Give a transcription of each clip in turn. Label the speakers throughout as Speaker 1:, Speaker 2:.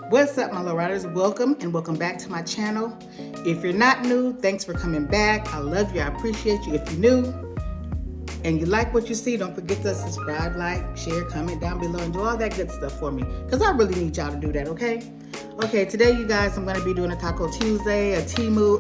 Speaker 1: What's up, my low riders? Welcome and welcome back to my channel. If you're not new, thanks for coming back. I love you. I appreciate you. If you're new and you like what you see, don't forget to subscribe, like, share, comment down below, and do all that good stuff for me, because I really need y'all to do that, okay? Okay, today, you guys, I'm going to be doing a Taco Tuesday, a Temu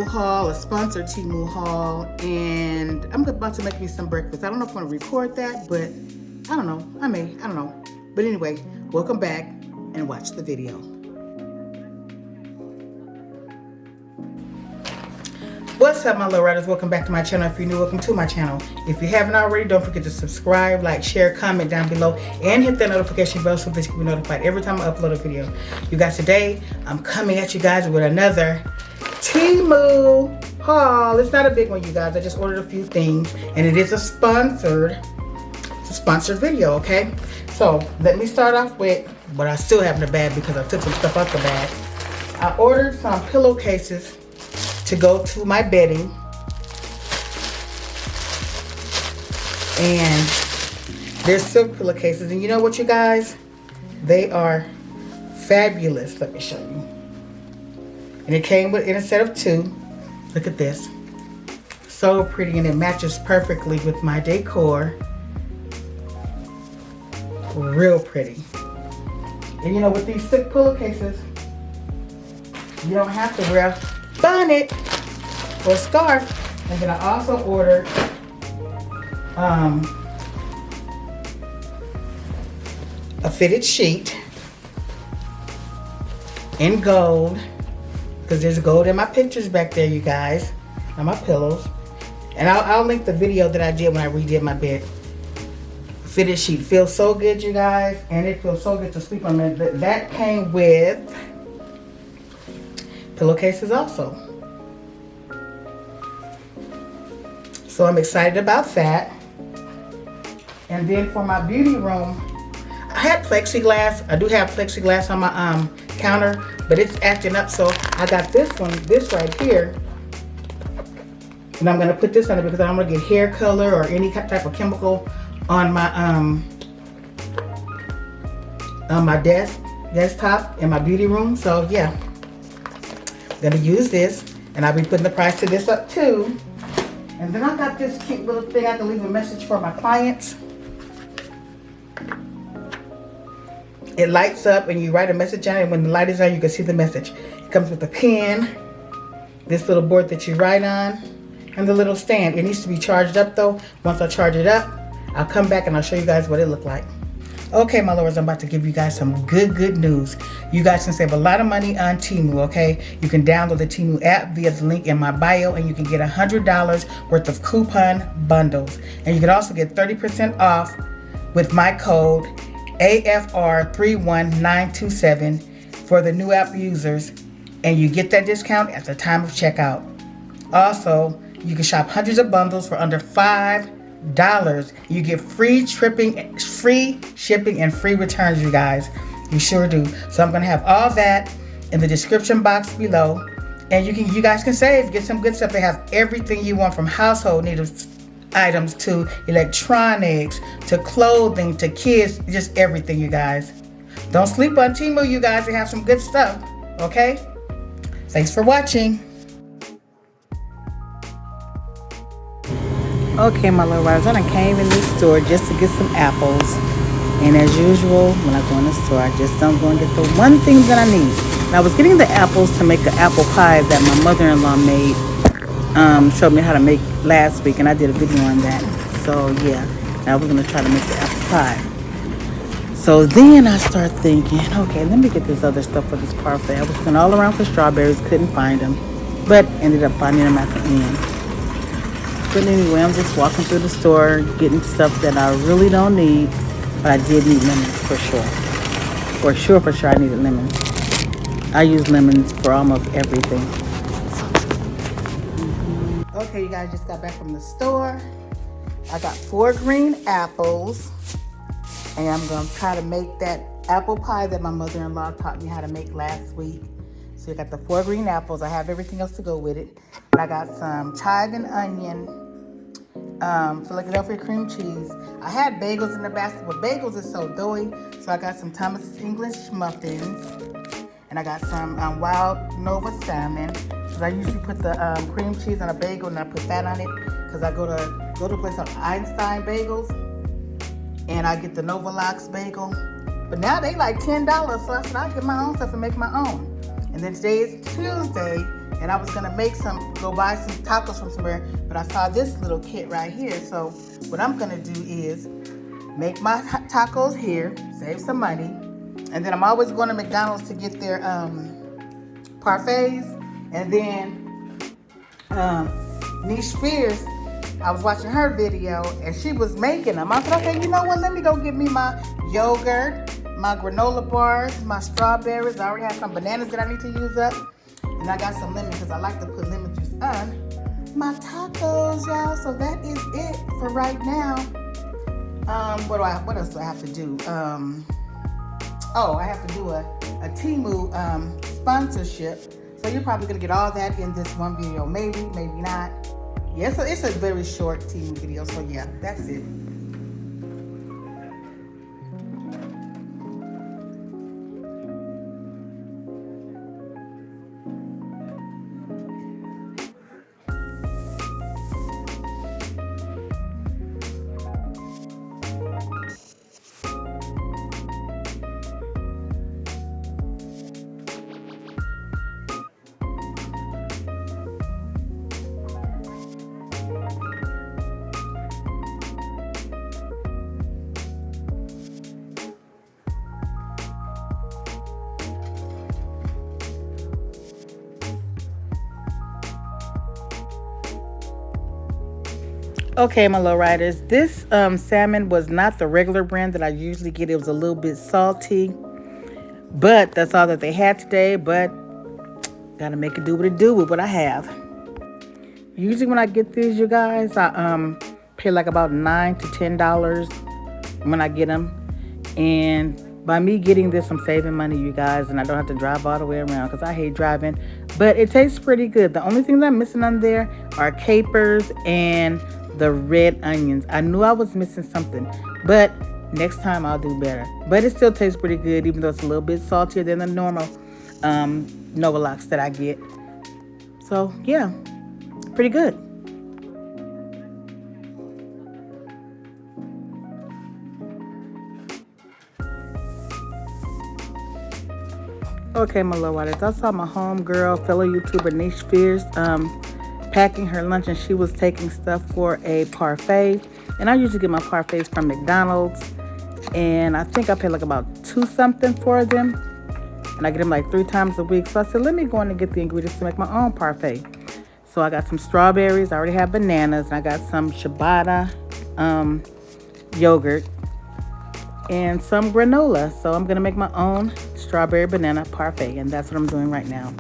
Speaker 1: haul, a sponsored Temu haul, and I'm about to make me some breakfast. I don't know if I'm going to record that, but I don't know. I don't know. But anyway, welcome back and watch the video. What's up, my little riders? Welcome back to my channel. If you're new, welcome to my channel. If you haven't already, don't forget to subscribe, like, share, comment down below, and hit that notification bell so that you can be notified every time I upload a video. You guys, today I'm coming at you guys with another Temu haul. It's not a big one, you guys. I just ordered a few things, and it is a sponsored video, okay? So let me start off with what I still have in the bag because I took some stuff out the bag. I ordered some pillowcases to go to my bedding, and they're silk pillowcases, and you know what, you guys, they are fabulous. Let me show you. And it came in a set of 2. Look at this, so pretty, and it matches perfectly with my decor. Real pretty. And you know, with these silk pillowcases, you don't have to wear a bonnet or a scarf. And then I also ordered a fitted sheet in gold, because there's gold in my pictures back there, you guys, on my pillows. And I'll link the video that I did when I redid my bed. Fitted sheet feels so good, you guys, and it feels so good to sleep on it. That came with pillowcases also. So I'm excited about that. And then for my beauty room, I had plexiglass. I do have plexiglass on my counter, but it's acting up, so I got this right here. And I'm gonna put this on it because I don't want to get hair color or any type of chemical on my desktop in my beauty room. So yeah, I'm gonna use this, and I'll be putting the price of this up too. And then I got this cute little thing I can leave a message for my clients. It lights up and you write a message on it, and when the light is on, you can see the message. It comes with a pen, this little board that you write on, and the little stand. It needs to be charged up though. Once I charge it up, I'll come back and I'll show you guys what it looked like. Okay, my lovers, I'm about to give you guys some good news. You guys can save a lot of money on Temu, okay? You can download the Temu app via the link in my bio, and you can get $100 worth of coupon bundles. And you can also get 30% off with my code AFR31927 for the new app users, and you get that discount at the time of checkout. Also, you can shop hundreds of bundles for under $5. You get free shipping and free returns, you guys. You sure do. So I'm gonna have all that in the description box below, and you guys can save, get some good stuff. They have everything you want, from household needs items to electronics to clothing to kids, just everything, you guys. Don't sleep on Temu, you guys. They have some good stuff. Okay? Thanks for watching. Okay, my little riders, I done came in this store just to get some apples. And as usual, when I go in the store, I just don't go and get the one thing that I need. And I was getting the apples to make an apple pie that my mother-in-law made. Showed me how to make last week, and I did a video on that. So yeah, I was gonna try to make the apple pie. So then I start thinking, okay, let me get this other stuff for this parfait. I was looking all around for strawberries, couldn't find them, but ended up finding them at the end. But anyway, I'm just walking through the store, getting stuff that I really don't need, but I did need lemons for sure. For sure, I needed lemons. I use lemons for almost everything. Okay, you guys, just got back from the store. I got 4 green apples, and I'm gonna try to make that apple pie that my mother-in-law taught me how to make last week. So you got the 4 green apples. I have everything else to go with it. I got some chive and onion, Philadelphia cream cheese. I had bagels in the basket, but bagels is so doughy. So I got some Thomas English muffins. And I got some wild Nova salmon. Cause I usually put the cream cheese on a bagel and I put fat on it. Cause I go to a place called Einstein Bagels, and I get the Nova Lox bagel. But now they like $10, so I said I'll get my own stuff and make my own. And then today is Tuesday, and I was gonna go buy some tacos from somewhere, but I saw this little kit right here. So what I'm gonna do is make my tacos here, save some money, and then I'm always going to McDonald's to get their parfaits. And then Niche Spears, I was watching her video and she was making them. I said, okay, you know what? Let me go get me my yogurt, my granola bars, my strawberries. I already have some bananas that I need to use up. And I got some lemon because I like to put lemon juice on my tacos, y'all. So that is it for right now. What else do I have to do? I have to do a Temu sponsorship. So you're probably gonna get all that in this one video. Maybe, maybe not. Yeah, so it's a very short Temu video. So yeah, that's it. Okay, my low riders, this salmon was not the regular brand that I usually get. It was a little bit salty, but that's all that they had today. But gotta make it do what it do with what I have. Usually when I get these, you guys, I pay like about $9 to $10 when I get them. And by me getting this, I'm saving money, you guys, and I don't have to drive all the way around because I hate driving. But it tastes pretty good. The only thing that I'm missing on there are capers and the red onions. I knew I was missing something, but next time I'll do better. But it still tastes pretty good, even though it's a little bit saltier than the normal Nova Lox that I get. So yeah, pretty good. Okay, my little waters, I saw my homegirl, fellow YouTuber Niche Spears, packing her lunch, and she was taking stuff for a parfait. And I usually get my parfaits from McDonald's, and I think I pay like about $2 something for them, and I get them like 3 times a week. So I said, let me go in and get the ingredients to make my own parfait. So I got some strawberries, I already have bananas, and I got some ciabatta yogurt and some granola. So I'm gonna make my own strawberry banana parfait, and that's what I'm doing right now.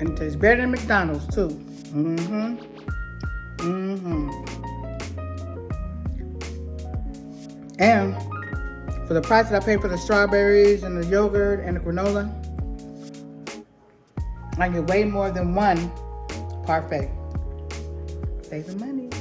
Speaker 1: And it tastes better than McDonald's too. And for the price that I paid for the strawberries and the yogurt and the granola, I get way more than one parfait. Saving money.